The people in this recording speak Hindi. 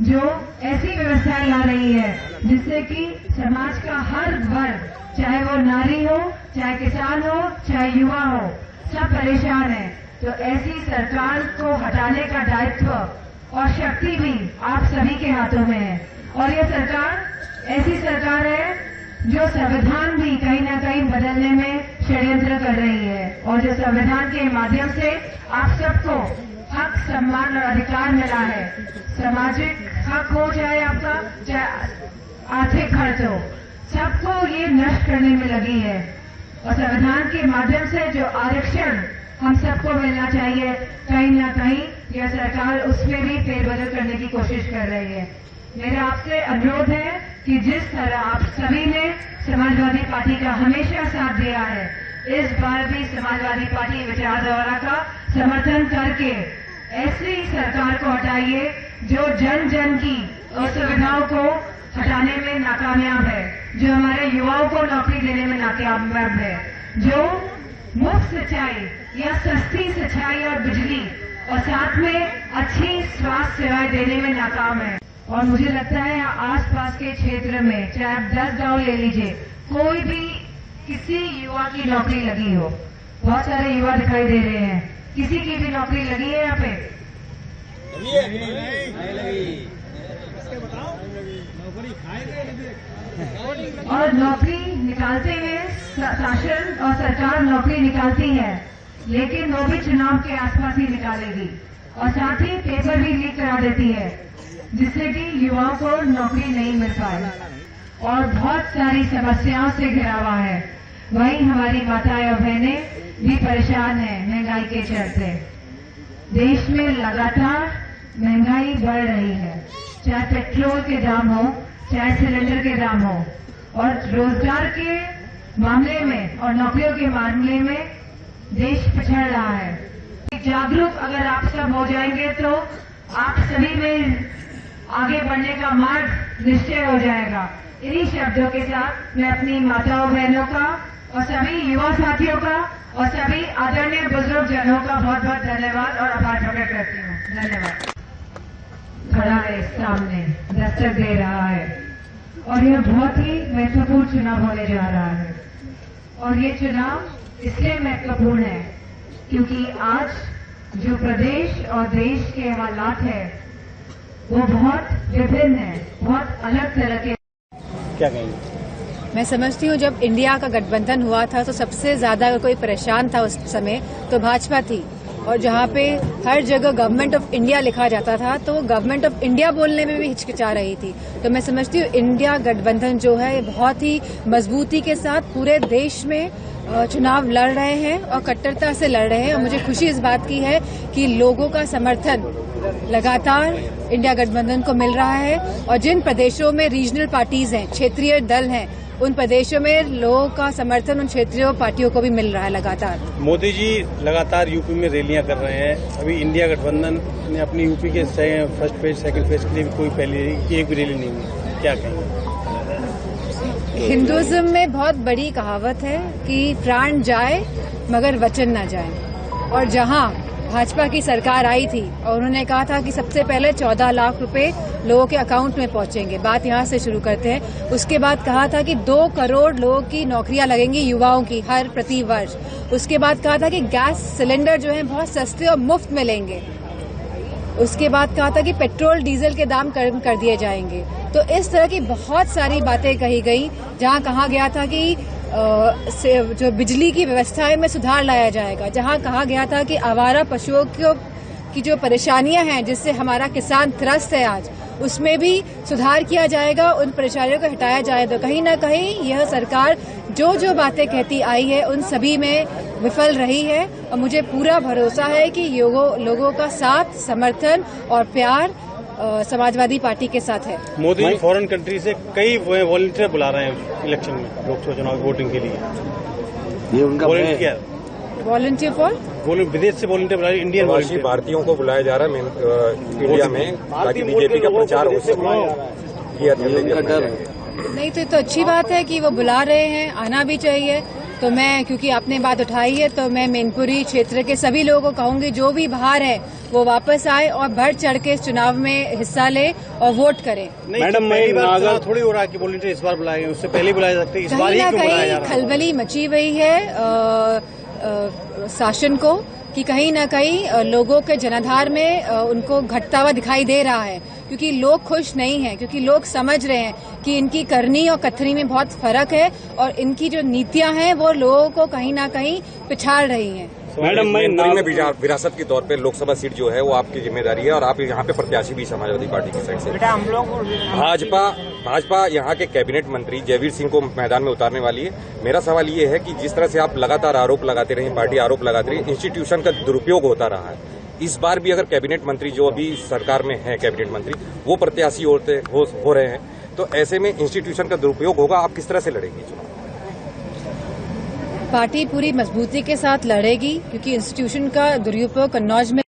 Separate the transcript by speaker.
Speaker 1: जो ऐसी व्यवस्थाएं ला रही है जिससे कि समाज का हर वर्ग, चाहे वो नारी हो, चाहे किसान हो, चाहे युवा हो, सब परेशान है। तो ऐसी सरकार को हटाने का दायित्व और शक्ति भी आप सभी के हाथों में है। और ये सरकार ऐसी सरकार है जो संविधान भी कहीं ना कहीं बदलने में षड्यंत्र कर रही है, और जो संविधान के माध्यम से आप सबको हक, सम्मान और अधिकार मिला है। सामाजिक हक हो चाहे आपका, चाहे आर्थिक खर्च हो, सबको ये नष्ट करने में लगी है। और संविधान के माध्यम से जो आरक्षण हम सबको मिलना चाहिए, कहीं ना कहीं यह सरकार उसमें भी फेरबदल करने की कोशिश कर रही है। मेरा आपसे अनुरोध है कि जिस तरह आप सभी ने समाजवादी पार्टी का हमेशा साथ दिया है, इस बार भी समाजवादी पार्टी विचारधारा का समर्थन करके ऐसी सरकार को हटाइए जो जन जन की असुविधाओं को हटाने में नाकामयाब है, जो हमारे युवाओं को नौकरी देने में नाकामयाब है, जो मुफ्त सिंचाई या सस्ती सिंचाई और बिजली और साथ में अच्छी स्वास्थ्य सेवाएं देने में नाकाम है। और मुझे लगता है आसपास के क्षेत्र में, चाहे आप 10 गांव ले लीजिए, कोई भी किसी युवा की नौकरी लगी हो, बहुत सारे युवा दिखाई दे रहे हैं, किसी की भी नौकरी लगी है यहाँ पे? और नौकरी निकालते हुए शासन और सरकार नौकरी निकालती है, लेकिन वो भी चुनाव के आसपास ही निकालेगी और साथ ही पेपर भी लीक करा देती है, जिससे कि युवाओं को नौकरी नहीं मिल पाए और बहुत सारी समस्याओं से घिरा हुआ है। वहीं हमारी माताएं और बहनें भी परेशान हैं महंगाई के चलते। देश में लगातार महंगाई बढ़ रही है, चाहे पेट्रोल के दाम हो, चाहे सिलेंडर के दाम हो, और रोजगार के मामले में और नौकरियों के मामले में देश पिछड़ रहा है। जागरूक अगर आप सब हो जाएंगे तो आप सभी में आगे बढ़ने का मार्ग निश्चय हो जाएगा। इन्हीं शब्दों के साथ मैं अपनी माताओं बहनों का और सभी युवा साथियों का और सभी आदरणीय बुजुर्ग जनों का बहुत बहुत धन्यवाद और आभार प्रकट करती हूँ। धन्यवाद। खड़ा है सामने, दस्तक दे रहा है, और यह बहुत ही महत्वपूर्ण चुनाव होने जा रहा है। और ये चुनाव इसलिए महत्वपूर्ण है क्योंकि आज जो प्रदेश और देश के हालात है वो बहुत विभिन्न है, बहुत अलग तरह के।
Speaker 2: क्या कहेंगे?
Speaker 3: मैं समझती हूँ जब इंडिया का गठबंधन हुआ था तो सबसे ज्यादा अगर कोई परेशान था उस समय तो भाजपा थी, और जहाँ पे हर जगह गवर्नमेंट ऑफ इंडिया लिखा जाता था तो गवर्नमेंट ऑफ इंडिया बोलने में भी हिचकिचा रही थी। तो मैं समझती हूँ इंडिया गठबंधन जो है बहुत ही मजबूती के साथ पूरे देश में चुनाव लड़ रहे हैं और कट्टरता से लड़ रहे हैं। और मुझे खुशी इस बात की है कि लोगों का समर्थन लगातार इंडिया गठबंधन को मिल रहा है, और जिन प्रदेशों में रीजनल पार्टीज हैं, क्षेत्रीय दल हैं, उन प्रदेशों में लोगों का समर्थन उन क्षेत्रीय पार्टियों को भी मिल रहा है लगातार।
Speaker 2: मोदी जी लगातार यूपी में रैलियां कर रहे हैं। अभी इंडिया गठबंधन ने अपनी यूपी के फर्स्ट फेज, सेकंड फेज के लिए भी कोई पहले एक भी रैली नहीं हुई, क्या कहेंगे?
Speaker 3: हिंदुइज्म में बहुत बड़ी कहावत है कि प्राण जाए मगर वचन न जाए, और जहां भाजपा की सरकार आई थी और उन्होंने कहा था कि सबसे पहले 14 लाख रुपए लोगों के अकाउंट में पहुंचेंगे, बात यहां से शुरू करते हैं। उसके बाद कहा था कि 2 करोड़ लोगों की नौकरियां लगेंगी युवाओं की हर प्रति वर्ष। उसके बाद कहा था कि गैस सिलेंडर जो है बहुत सस्ते और मुफ्त मिलेंगे। उसके बाद कहा था कि पेट्रोल डीजल के दाम कम कर दिए जाएंगे। तो इस तरह की बहुत सारी बातें कही गई, जहां कहा गया था कि जो बिजली की व्यवस्थाएं में सुधार लाया जाएगा, जहां कहा गया था कि आवारा पशुओं की जो परेशानियां हैं जिससे हमारा किसान त्रस्त है आज, उसमें भी सुधार किया जाएगा, उन परेशानियों को हटाया जाएगा। कहीं ना कहीं यह सरकार जो जो बातें कहती आई है उन सभी में विफल रही है, और मुझे पूरा भरोसा है कि लोगों का साथ, समर्थन और प्यार समाजवादी पार्टी के साथ है।
Speaker 2: मोदी जी फॉरेन कंट्री से कई वॉलंटियर बुला रहे हैं इलेक्शन में, लोकसभा चुनाव वोटिंग के लिए।
Speaker 4: ये उनका
Speaker 3: वॉलंटियर फॉर
Speaker 2: विदेश से वॉलंटियर बुला रहे हैं, इंडियन वॉलंटियर
Speaker 4: भारतीयों को बुलाया जा रहा है इंडिया में, ताकि बीजेपी का प्रचार हो सके।
Speaker 3: नहीं तो अच्छी बात है कि वो बुला रहे हैं, आना भी चाहिए। तो मैं, क्योंकि आपने बात उठाई है, तो मैं मैनपुरी क्षेत्र के सभी लोगों को कहूंगी जो भी बाहर है वो वापस आए और बढ़ चढ़ के इस चुनाव में हिस्सा ले और वोट करें।
Speaker 2: मैडम, पहली बार चुनाव थोड़ी हो रहा है कि वॉलंटियर इस बार बुलाए गए, उससे पहले बुलाया सकते, इस बार ही क्यों बुलाया जा रहा है?
Speaker 3: खलबली मची हुई है शासन को कि कहीं न कहीं लोगों के जनाधार में उनको घटता हुआ दिखाई दे रहा है, क्योंकि लोग खुश नहीं हैं, क्योंकि लोग समझ रहे हैं कि इनकी करनी और कथनी में बहुत फर्क है और इनकी जो नीतियां हैं वो लोगों को कहीं न कहीं पिछाड़ रही हैं।
Speaker 4: मैडम, मैनपुरी में विरासत के तौर पे लोकसभा सीट जो है वो आपकी जिम्मेदारी है और आप यहाँ पे प्रत्याशी भी समाजवादी पार्टी की साइड से। भाजपा यहाँ के कैबिनेट मंत्री जयवीर सिंह को मैदान में उतारने वाली है। मेरा सवाल ये है कि जिस तरह से आप लगातार आरोप लगाते रहे, पार्टी आरोप लगाती रही, इंस्टीट्यूशन का दुरुपयोग होता रहा है, इस बार भी अगर कैबिनेट मंत्री जो अभी सरकार में है कैबिनेट मंत्री वो प्रत्याशी हो रहे हैं, तो ऐसे में इंस्टीट्यूशन का दुरुपयोग होगा, आप किस तरह से लड़ेंगे चुनाव?
Speaker 3: पार्टी पूरी मजबूती के साथ लड़ेगी, क्योंकि इंस्टीट्यूशन का दुरुपयोग कन्नौज में